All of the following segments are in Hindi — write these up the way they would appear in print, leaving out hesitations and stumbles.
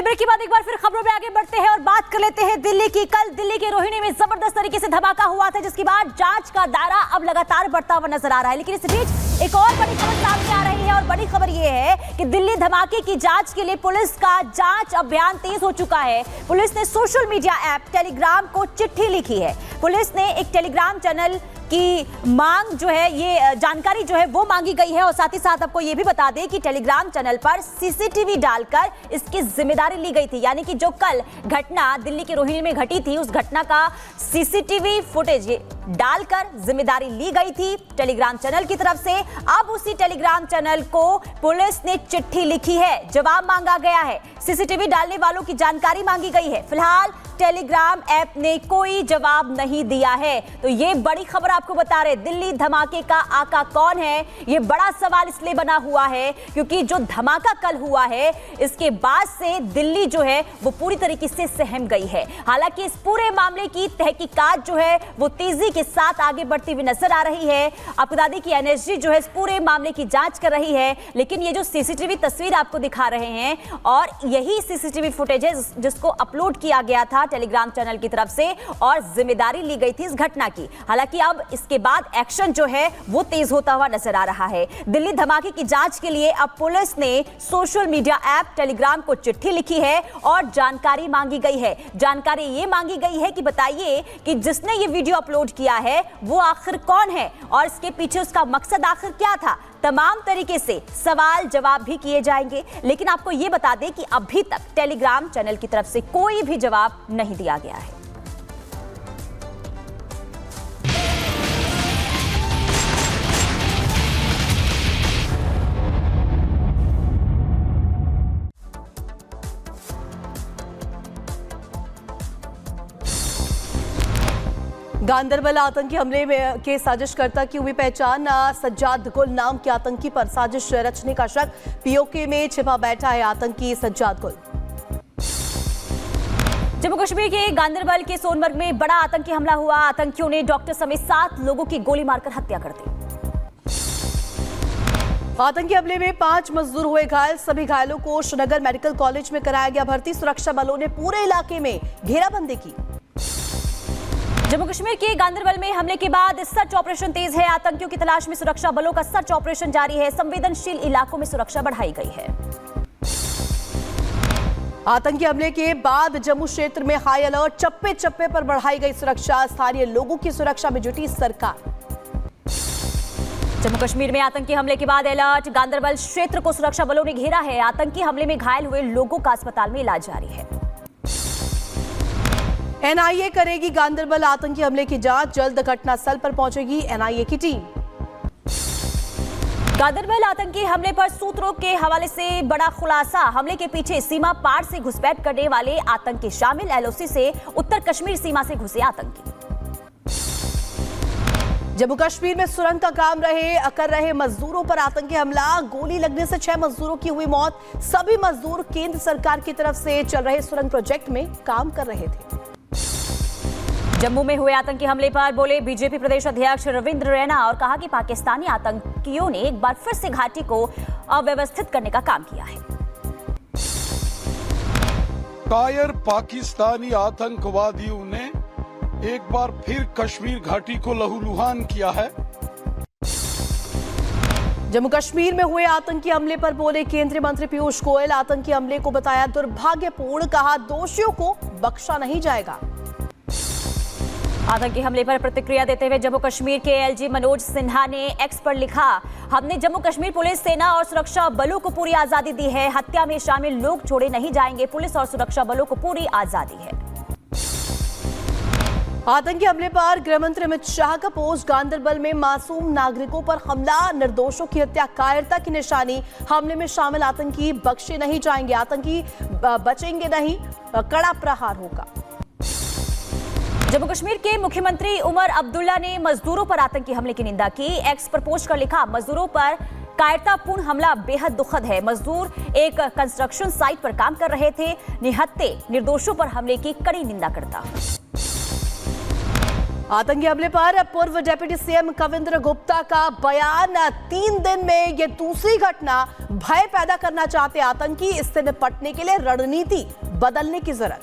चलिए ब्रेक के बाद एक बार फिर खबरों में आगे बढ़ते हैं और बात कर लेते हैं दिल्ली की। कल दिल्ली के रोहिणी में जबरदस्त तरीके से धमाका हुआ था, जिसके बाद जांच का दायरा अब लगातार बढ़ता हुआ नजर आ रहा है। लेकिन इस बीच एक और बड़ी खबर सामने आ रही है और बड़ी खबर यह है कि दिल्ली धमाके की जांच के लिए पुलिस का जांच अभियान तेज हो चुका है। पुलिस ने सोशल मीडिया ऐप टेलीग्राम को चिट्ठी लिखी है। पुलिस ने एक टेलीग्राम चैनल की मांग जो है, ये जानकारी जो है वो मांगी गई है और साथ ही साथ आपको ये भी बता दें कि टेलीग्राम चैनल पर सीसीटीवी डालकर इसकी जिम्मेदारी ली गई थी। यानी कि जो कल घटना दिल्ली के रोहिणी में घटी थी, उस घटना का सीसीटीवी फुटेज डालकर जिम्मेदारी ली गई थी टेलीग्राम चैनल की तरफ से। अब उसी टेलीग्राम चैनल को पुलिस ने चिट्ठी लिखी है, जवाब मांगा गया है, सीसीटीवी डालने वालों की जानकारी मांगी गई है। फिलहाल टेलीग्राम ऐप ने कोई जवाब नहीं दिया है। तो ये बड़ी खबर आपको बता रहे, दिल्ली धमाके का आका कौन है, ये बड़ा सवाल इसलिए बना हुआ है क्योंकि जो धमाका कल हुआ है, इसके बाद से दिल्ली जो है वो पूरी तरीके से सहम गई है। हालांकि इस पूरे मामले की तहकीकात जो है वो तेजी के साथ आगे बढ़ती हुई नजर आ रही है। आपको बता दें कि एनएसजी जो है इस पूरे मामले की जांच कर रही है। लेकिन ये जो सीसीटीवी तस्वीर आपको दिखा रहे हैं और यही सीसीटीवी फुटेज है जिसको अपलोड किया गया था टेलीग्राम चैनल की तरफ से और जिम्मेदारी ली गई थी इस घटना की। हालांकि अब इसके बाद एक्शन जो है वो तेज होता हुआ नजर आ रहा है। दिल्ली धमाके की जांच के लिए अब पुलिस ने सोशल मीडिया ऐप टेलीग्राम को चिट्ठी लिखी है और जानकारी मांगी गई है। जानकारी ये मांगी गई है कि बताइए कि जिसने ये वीडियो अपलोड किया है वो आखिर कौन है और इसके पीछे उसका मकसद आखिर क्या था। तमाम तरीके से सवाल जवाब भी किए जाएंगे। लेकिन आपको यह बता दें कि अभी तक टेलीग्राम चैनल की तरफ से कोई भी जवाब नहीं दिया गया है। गांदरबल आतंकी हमले में के साजिशकर्ता की हुई पहचान। सज्जाद गुल नाम के आतंकी पर साजिश रचने का शक। पीओके में छिपा बैठा है आतंकी सज्जाद गुल। जम्मू कश्मीर के गांदरबल के सोनमर्ग में बड़ा आतंकी हमला हुआ। आतंकियों ने डॉक्टर समेत 7 लोगों की गोली मारकर हत्या कर दी। आतंकी हमले में 5 मजदूर हुए घायल। सभी घायलों को श्रीनगर मेडिकल कॉलेज में कराया गया भर्ती। सुरक्षा बलों ने पूरे इलाके में घेराबंदी की। जम्मू कश्मीर के गांदरबल में हमले के बाद सर्च ऑपरेशन तेज है। आतंकियों की तलाश में सुरक्षा बलों का सर्च ऑपरेशन जारी है। संवेदनशील इलाकों में सुरक्षा बढ़ाई गई है। आतंकी हमले के बाद जम्मू क्षेत्र में हाई अलर्ट। चप्पे चप्पे पर बढ़ाई गई सुरक्षा। स्थानीय लोगों की सुरक्षा में जुटी सरकार। जम्मू कश्मीर में आतंकी हमले के बाद अलर्ट। गांदरबल क्षेत्र को सुरक्षा बलों ने घेरा है। आतंकी हमले में घायल हुए लोगों का अस्पताल में इलाज जारी है। एनआईए करेगी गांदरबल आतंकी हमले की जांच। जल्द घटनास्थल पर पहुंचेगी एनआईए की टीम। गांदरबल आतंकी हमले पर सूत्रों के हवाले से बड़ा खुलासा। हमले के पीछे सीमा पार से घुसपैठ करने वाले आतंकी शामिल। एलओसी से उत्तर कश्मीर सीमा से घुसे आतंकी। जम्मू कश्मीर में सुरंग का काम कर रहे मजदूरों पर आतंकी हमला। गोली लगने से 6 मजदूरों की हुई मौत। सभी मजदूर केंद्र सरकार की तरफ से चल रहे सुरंग प्रोजेक्ट में काम कर रहे थे। जम्मू में हुए आतंकी हमले पर बोले बीजेपी प्रदेश अध्यक्ष रविंद्र रैना और कहा कि पाकिस्तानी आतंकियों ने एक बार फिर से घाटी को अव्यवस्थित करने का काम किया है। कायर पाकिस्तानी आतंकवादियों ने एक बार फिर कश्मीर घाटी को लहूलुहान किया है। जम्मू कश्मीर में हुए आतंकी हमले पर बोले केंद्रीय मंत्री पीयूष गोयल। आतंकी हमले को बताया दुर्भाग्यपूर्ण। कहा दोषियों को बख्शा नहीं जाएगा। आतंकी हमले पर प्रतिक्रिया देते हुए जम्मू कश्मीर के एलजी मनोज सिन्हा ने एक्स पर लिखा, हमने जम्मू कश्मीर पुलिस, सेना और सुरक्षा बलों को पूरी आजादी दी है। हत्या में शामिल लोग छोड़े नहीं जाएंगे। पुलिस और सुरक्षा बलों को पूरी आजादी है। आतंकी हमले पर गृहमंत्री अमित शाह का पोस्ट। गांदरबल में मासूम नागरिकों पर हमला, निर्दोषों की हत्या कायरता की निशानी। हमले में शामिल आतंकी बख्शे नहीं जाएंगे। आतंकी बचेंगे नहीं, कड़ा प्रहार होगा। जम्मू कश्मीर के मुख्यमंत्री उमर अब्दुल्ला ने मजदूरों पर आतंकी हमले की निंदा की। एक्स पर पोस्ट कर लिखा, मजदूरों पर कायरतापूर्ण हमला बेहद दुखद है। मजदूर एक कंस्ट्रक्शन साइट पर काम कर रहे थे। निहत्थे निर्दोषों पर हमले की कड़ी निंदा करता। आतंकी हमले पर पूर्व डिप्टी सीएम कविंद्र गुप्ता का बयान। 3 दिन में यह दूसरी घटना। भय पैदा करना चाहते आतंकी, इससे निपटने के लिए रणनीति बदलने की जरूरत।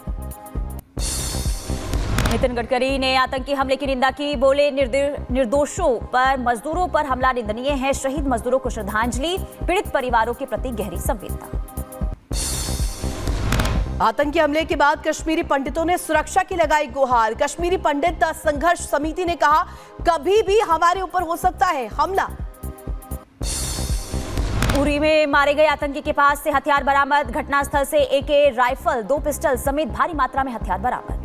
नितिन गडकरी ने आतंकी हमले की निंदा की। बोले निर्दोषों पर मजदूरों पर हमला निंदनीय है। शहीद मजदूरों को श्रद्धांजलि, पीड़ित परिवारों के प्रति गहरी संवेदना। आतंकी हमले के बाद कश्मीरी पंडितों ने सुरक्षा की लगाई गुहार। कश्मीरी पंडित संघर्ष समिति ने कहा, कभी भी हमारे ऊपर हो सकता है हमला। उरी में मारे गए आतंकी के पास से हथियार बरामद। घटनास्थल से AK राइफल, 2 पिस्टल समेत भारी मात्रा में हथियार बरामद।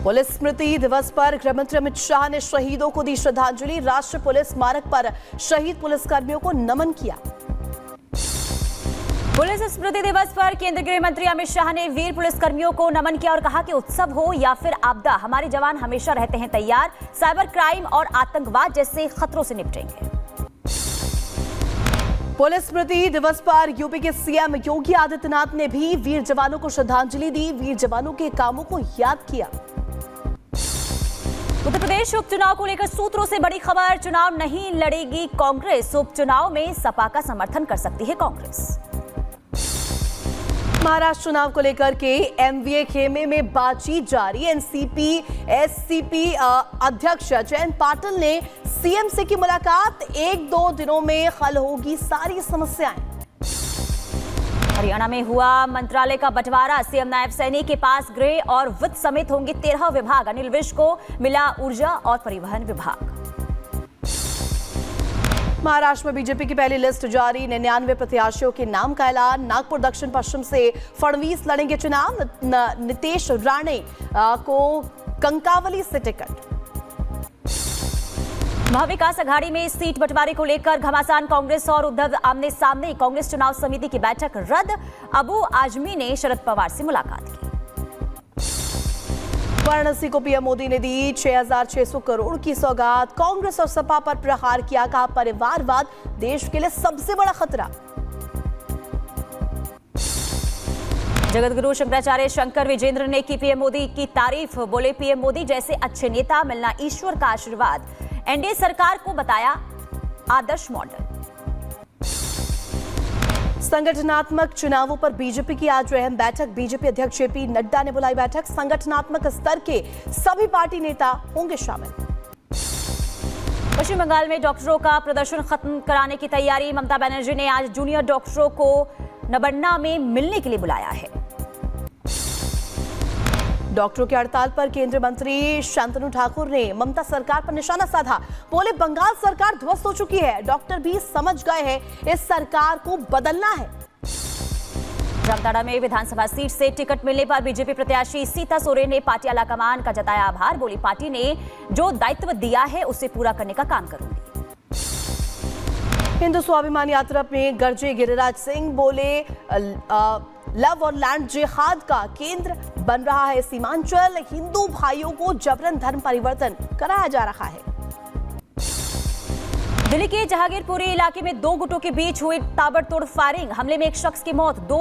पुलिस स्मृति दिवस पर गृह मंत्री अमित शाह ने शहीदों को दी श्रद्धांजलि। राष्ट्रीय पुलिस स्मारक पर शहीद पुलिसकर्मियों को नमन किया। पुलिस स्मृति दिवस पर केंद्रीय गृह मंत्री अमित शाह ने वीर पुलिसकर्मियों को नमन किया और कहा कि उत्सव हो या फिर आपदा, हमारे जवान हमेशा रहते हैं तैयार। साइबर क्राइम और आतंकवाद जैसे खतरों से निपटेंगे। पुलिस स्मृति दिवस पर यूपी के सीएम योगी आदित्यनाथ ने भी वीर जवानों को श्रद्धांजलि दी। वीर जवानों के कामों को याद किया। उत्तर प्रदेश उपचुनाव को लेकर सूत्रों से बड़ी खबर। चुनाव नहीं लड़ेगी कांग्रेस। उपचुनाव में सपा का समर्थन कर सकती है कांग्रेस। महाराष्ट्र चुनाव को लेकर के MVA खेमे में बातचीत जारी। एनसीपी अध्यक्ष जयंत पाटिल ने सीएम से की मुलाकात। 1-2 दिनों में हल होगी सारी समस्याएं। हरियाणा में हुआ मंत्रालय का बंटवारा। सीएम नायब सैनी के पास गृह और वित्त समेत होंगे 13 विभाग। अनिल विज को मिला ऊर्जा और परिवहन विभाग। महाराष्ट्र में बीजेपी की पहली लिस्ट जारी। 99 प्रत्याशियों के नाम का ऐलान। नागपुर दक्षिण पश्चिम से फडणवीस लड़ेंगे चुनाव। नीतीश राणे को कंकावली से टिकट। महाविकास अघाड़ी में सीट बंटवारे को लेकर घमासान। कांग्रेस और उद्धव आमने सामने। कांग्रेस चुनाव समिति की बैठक रद्द। अबू आजमी ने शरद पवार से मुलाकात की। वाराणसी को पीएम मोदी ने दी 6,600 करोड़ की सौगात। कांग्रेस और सपा पर प्रहार किया। कहा, परिवारवाद देश के लिए सबसे बड़ा खतरा। जगतगुरु शंकराचार्य शंकर विजेंद्र ने की पीएम मोदी की तारीफ। बोले, पीएम मोदी जैसे अच्छे नेता मिलना ईश्वर का आशीर्वाद। एनडीए सरकार को बताया आदर्श मॉडल। संगठनात्मक चुनावों पर बीजेपी की आज अहम बैठक। बीजेपी अध्यक्ष जेपी नड्डा ने बुलाई बैठक। संगठनात्मक स्तर के सभी पार्टी नेता होंगे शामिल। पश्चिम बंगाल में डॉक्टरों का प्रदर्शन खत्म कराने की तैयारी। ममता बनर्जी ने आज जूनियर डॉक्टरों को नबन्ना में मिलने के लिए बुलाया है। डॉक्टरों की हड़ताल पर केंद्रीय मंत्री शांतनु ठाकुर ने ममता सरकार पर निशाना साधा। बोले, बंगाल सरकार ध्वस्त हो चुकी है। डॉक्टर भी समझ गए हैं इस सरकार को बदलना है। जामताड़ा में विधानसभा सीट से टिकट मिलने पर बीजेपी प्रत्याशी सीता सोरेन ने पार्टी आलाकमान का जताया आभार। बोली, पार्टी ने जो दायित्व दिया है उसे पूरा करने का काम करूंगी। हिंदू स्वाभिमान यात्रा में गरजे गिरिराज सिंह। बोले, लव और लैंड जिहाद का केंद्र बन रहा है सीमांचल। हिंदू भाइयों को जबरन धर्म परिवर्तन कराया जा रहा है। दिल्ली के जहांगीरपुरी इलाके में 2 गुटों के बीच हुई ताबड़तोड़ फायरिंग। हमले में एक शख्स की मौत, 2